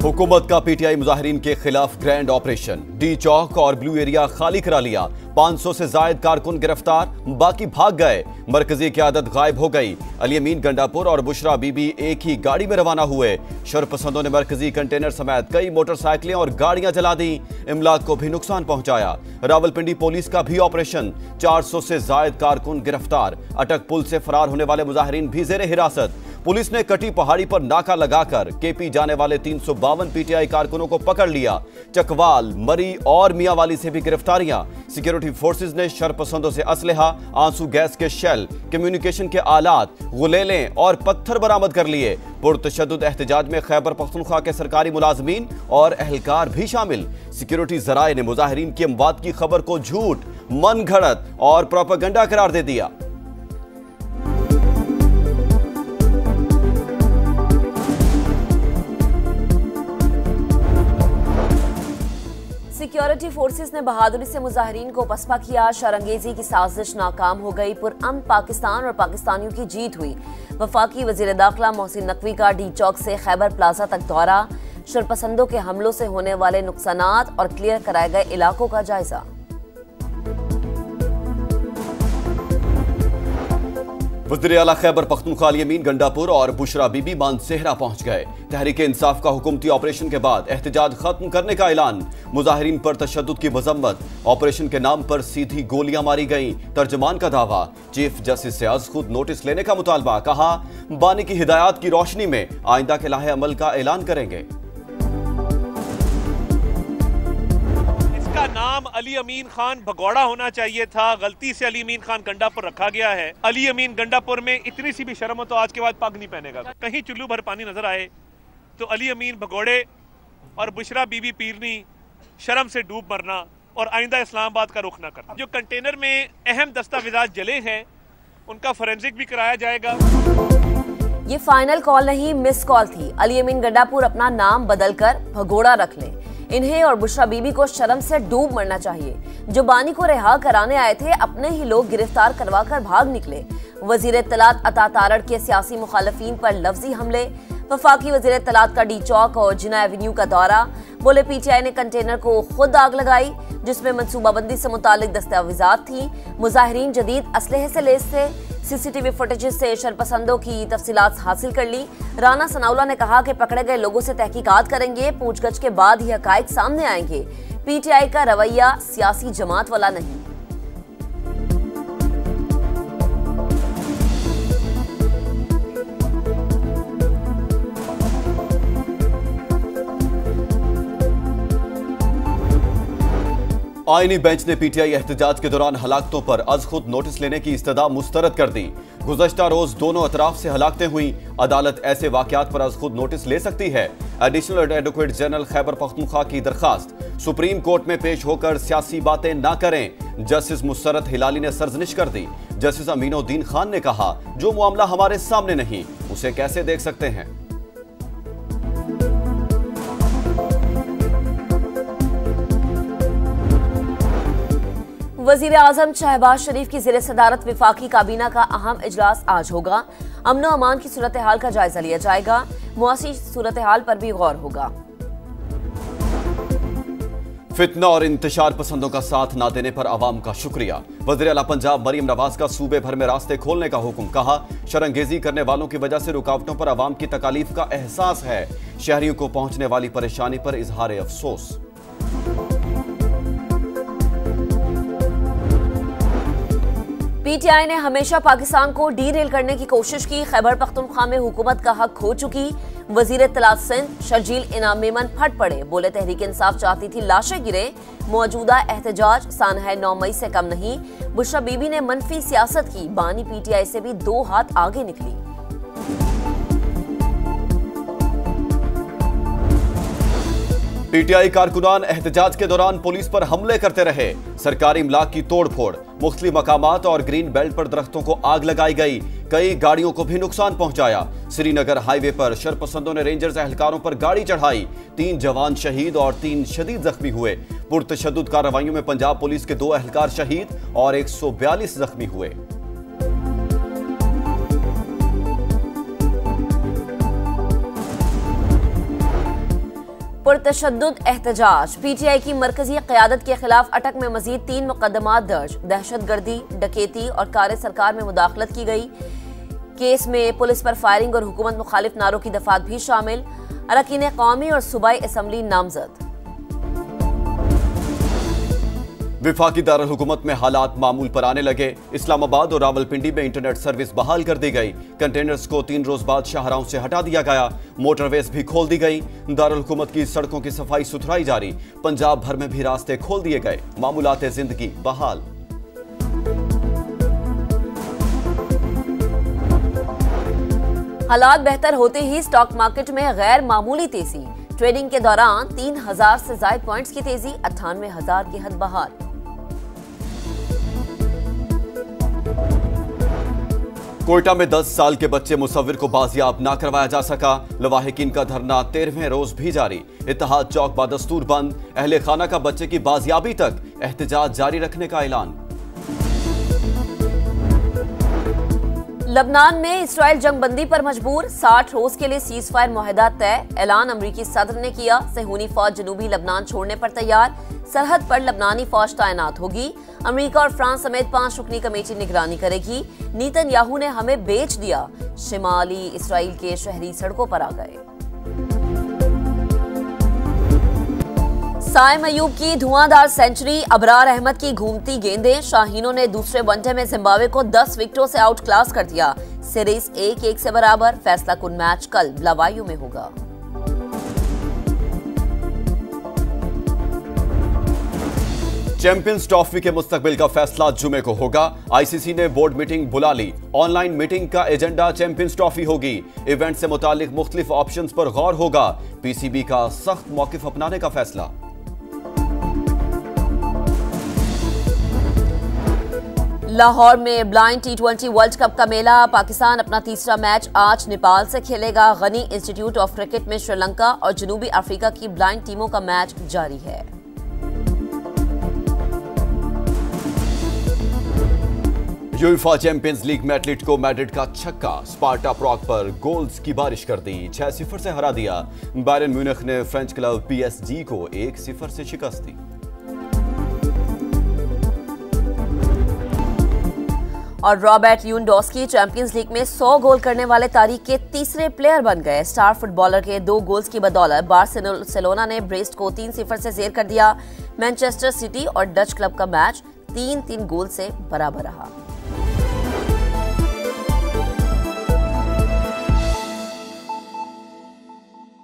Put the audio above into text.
हुकूमत का पीटीआई मुजाहिरीन के खिलाफ ग्रैंड ऑपरेशन। डी चौक और ब्लू एरिया खाली करा लिया। 500 से जायद कारकुन गिरफ्तार, बाकी भाग गए। मरकजी क़यादत गायब हो गई। अली अमीन गंडापुर और बुशरा बीबी एक ही गाड़ी में रवाना हुए। शरपसंदों ने मरकजी कंटेनर समेत कई मोटरसाइकिलें और गाड़ियां जला दी। इमलाक को भी नुकसान पहुंचाया। रावलपिंडी पुलिस का भी ऑपरेशन। 400 से जायद कारकुन गिरफ्तार। अटक पुल से फरार होने वाले मुजाहिरीन भी जेरे हिरासत। पुलिस ने कटी पहाड़ी पर नाका लगाकर केपी जाने वाले 352 पीटीआई कारकुनों को पकड़ लिया। चकवाल, मरी और मियांवाली से भी गिरफ्तारियां। सिक्योरिटी फोर्सेज ने शरपसंदों से असलहा, आंसू गैस के शेल, कम्युनिकेशन के आलात, गुलेलें और पत्थर बरामद कर लिए। पुरतशद्दुद एहतजाज में खैबर पख्तूनख्वा के सरकारी मुलाजमीन और एहलकार भी शामिल। सिक्योरिटी जराए ने मुजाहिरीन की अमवात की खबर को झूठ, मन घड़त और प्रोपेगेंडा करार दे दिया। सिक्योरिटी फोर्सेस ने बहादुरी से मुजाहिरीन को पसपा किया। शरंगेजी की साजिश नाकाम हो गई। पुरअमन पाकिस्तान और पाकिस्तानियों की जीत हुई। वफाकी वजीर दाखिला मोहसिन नकवी का डी चौक से खैबर प्लाजा तक दौरा। शरपसंदों के हमलों से होने वाले नुकसानात और क्लियर कराए गए इलाकों का जायजा। वज़ीर आला खैबर पख्तूनख्वा अली अमीन गंडापुर और बुशरा बीबी मानसेहरा पहुंच गए। तहरीक इंसाफ का हुकूमती ऑपरेशन के बाद एहतजाज खत्म करने का ऐलान। मुजाहिरीन पर तशद्दुद की मजम्मत। ऑपरेशन के नाम पर सीधी गोलियां मारी गईं। तर्जमान का दावा। चीफ जस्टिस से आज खुद नोटिस लेने का मुतालबा। कहा, बानी की हिदायत की रोशनी में आइंदा के लाहे अमल का ऐलान करेंगे। का नाम अली अमीन खान भगोड़ा होना चाहिए था। गलती से अली अमीन खान गंडापुर रखा गया है। अली अमीन गंडापुर में इतनी सी भी शर्म हो तो आज के बाद पग नहीं पहनेगा। कहीं चुल्लू भर पानी नजर आए तो अली अमीन भगोड़े और बुशरा बीबी पीरनी शर्म से डूब मरना और आइंदा इस्लामाबाद का रुख न करना। जो कंटेनर में अहम दस्तावेजात जले हैं उनका फोरेंसिक भी कराया जाएगा। ये फाइनल कॉल नहीं, मिस कॉल थी। अली अमीन गंडापुर अपना नाम बदलकर भगोड़ा रख लें। इन्हें और बुशरा बीबी को शर्म से डूब मरना चाहिए। जो बानी को रिहा कराने आए थे, अपने ही लोग गिरफ्तार करवाकर भाग निकले। वजीर इत्तलात अता तारड़ के सियासी मुखालफीन पर लफ्जी हमले। वफाकी वजीर इत्तलात का डी चौक और जिना एवेन्यू का दौरा। बोले पीटीआई ने कंटेनर को खुद आग लगाई जिसमें मनसूबाबंदी से मुतालिक दस्तावेजात थी। मुजाहिरीन जदीद असलहे से लैस थे। सीसीटीवी फुटेजेस से शरपसंदों की तफसीलात हासिल कर ली। राना सनाउल्लाह ने कहा कि पकड़े गए लोगों से तहकीकात करेंगे। पूछगछ के बाद ही हकायक सामने आएंगे। पीटीआई का रवैया सियासी जमात वाला नहीं। आईनी बेंच ने पीटीआई एहतजाज के दौरान हलाकतों पर अज खुद नोटिस लेने की इस्तदा मुस्तरद कर दी। गुज़श्ता रोज दोनों अतराफ से हलाकतें हुई। अदालत ऐसे वाकयात पर अज खुद नोटिस ले सकती है। Additional advocate general Khyber Pakhtunkhwa की दरखास्त। सुप्रीम कोर्ट में पेश होकर सियासी बातें ना करें। जस्टिस मुसरत हिलाली ने सरजनिश कर दी। जस्टिस अमीनुद्दीन खान ने कहा, जो मामला हमारे सामने नहीं उसे कैसे देख सकते हैं। वजीर आजम शहबाज शरीफ की ज़ेरे सदारत विफाकी काबीना का अहम इजलास आज होगा। अमन अमान की सूरत हाल का जायजा लिया जाएगा। मुआशी सूरत हाल पर भी गौर होगा। फितना और इंतशार पसंदों का साथ ना देने पर अवाम का शुक्रिया। वज़ीर आला पंजाब मरियम नवाज का सूबे भर में रास्ते खोलने का हुक्म। कहा, शरंगेजी करने वालों की वजह से रुकावटों पर अवाम की तकालीफ का एहसास है। शहरियों को पहुंचने वाली परेशानी पर इजहार अफसोस। पीटीआई ने हमेशा पाकिस्तान को डीरेल करने की कोशिश की। खैबर पख्तूनख्वा में हुकूमत का हक खो चुकी। वजीर इत्तलात सिंध शर्जील इनाम मेमन फट पड़े। बोले तहरीक इंसाफ चाहती थी लाशें गिरे। मौजूदा एहतजाज सानह 9 मई से कम नहीं। बुशरा बीबी ने मनफी सियासत की। बानी पीटीआई से भी 2 हाथ आगे निकली। पीटीआई कारकुनान एहतजाज के दौरान पुलिस पर हमले करते रहे। सरकारी इमलाक की तोड़फोड़। मुख्तलिफ मकामात और ग्रीन बेल्ट पर दरख्तों को आग लगाई गई। कई गाड़ियों को भी नुकसान पहुंचाया। श्रीनगर हाईवे पर शरपसंदों ने रेंजर्स एहलकारों पर गाड़ी चढ़ाई। 3 जवान शहीद और 3 शदीद जख्मी हुए। पुरतशद्दुद कार्रवाइयों में पंजाब पुलिस के 2 एहलकार शहीद और 142 जख्मी हुए। पुरतशद्दुद एहतजाज, पीटीआई की मरकजी क़यादत के खिलाफ अटक में मजीद 3 मुकदमात दर्ज, दहशतगर्दी, डकैती और कार्य सरकार में मुदाखलत की गई। केस में पुलिस पर फायरिंग और हुकूमत मुखालिफ नारों की दफात भी शामिल। अरकान कौमी और सूबाई असम्बली नामजद। विफाकी दारुल हुकूमत में हालात मामूल पर आने लगे। इस्लामाबाद और रावलपिंडी में इंटरनेट सर्विस बहाल कर दी गई। कंटेनर्स को 3 रोज बाद शाहराहों से हटा दिया गया। मोटरवेज भी खोल दी गई। दारुल हुकूमत की सड़कों की सफाई सुथराई जारी। पंजाब भर में भी रास्ते खोल दिए गए। मामूलात जिंदगी बहाल। हालात बेहतर होते ही स्टॉक मार्केट में गैर मामूली तेजी। ट्रेडिंग के दौरान 3000 से ज्यादा पॉइंट्स की तेजी, 98,000 की हद बहाल। कोयटा में 10 साल के बच्चे मुसव्विर को बाजियाब ना करवाया जा सका। लवाहिकीन का धरना 13वें रोज भी जारी। इत्तेहाद चौक बादस्तूर बंद। अहले खाना का बच्चे की बाजियाबी तक एहतजाज जारी रखने का ऐलान। लबनान में इसराइल जंगबंदी पर मजबूर, 60 रोज के लिए सीज फायर मुआहदा तय। ऐलान अमरीकी सदर ने किया। सेहूनी फौज जनूबी लबनान छोड़ने पर तैयार। सरहद पर लबनानी फौज तैनात होगी। अमेरिका और फ्रांस समेत 5 रुकनी कमेटी निगरानी करेगी। नेतन्याहू ने हमें बेच दिया, शिमाली इसराइल के शहरी सड़कों पर आ गए। साइम अयूब की धुआंधार सेंचुरी, अबरार अहमद की घूमती गेंदें। शाहीनों ने दूसरे वनडे में जिम्बाब्वे को 10 विकेटों से आउट क्लास कर दिया। सीरीज 1-1 से बराबर। फैसला कुन मैच कल बुलावायू में होगा। चैंपियंस ट्रॉफी के मुस्तकबिल का फैसला जुमे को होगा। आईसीसी ने बोर्ड मीटिंग बुला ली। ऑनलाइन मीटिंग का एजेंडा चैंपियंस ट्रॉफी होगी। इवेंट से मुतालिक मुख्तलिफ ऑप्शंस पर गौर होगा। पीसीबी का सख्त मौकिफ अपनाने का फैसला। लाहौर में ब्लाइंड T20 वर्ल्ड कप का मेला। पाकिस्तान अपना तीसरा मैच आज नेपाल से खेलेगा। गनी इंस्टीट्यूट ऑफ क्रिकेट में श्रीलंका और जनूबी अफ्रीका की ब्लाइंड टीमों का मैच जारी है। यूएफा चैंपियंस लीग में एटलेटिको मैड्रिड का छक्का। स्पार्टा प्रॉग पर गोल्स की बारिश कर दी। 6-0 से हरा दिया। बायरन म्यूनिख ने फ्रेंच क्लब PSG को 1-0 से शिकस्त दी। और रॉबर्ट ल्यूनडॉस्की चैंपियंस लीग में 100 गोल करने वाले तारीख के तीसरे प्लेयर बन गए। स्टार फुटबॉलर के 2 गोल्स की बदौलत बार्सिलोना ने ब्रेस्ट को 3-0 से जेर कर दिया। मैनचेस्टर सिटी और डच क्लब का मैच 3-3 गोल से बराबर रहा।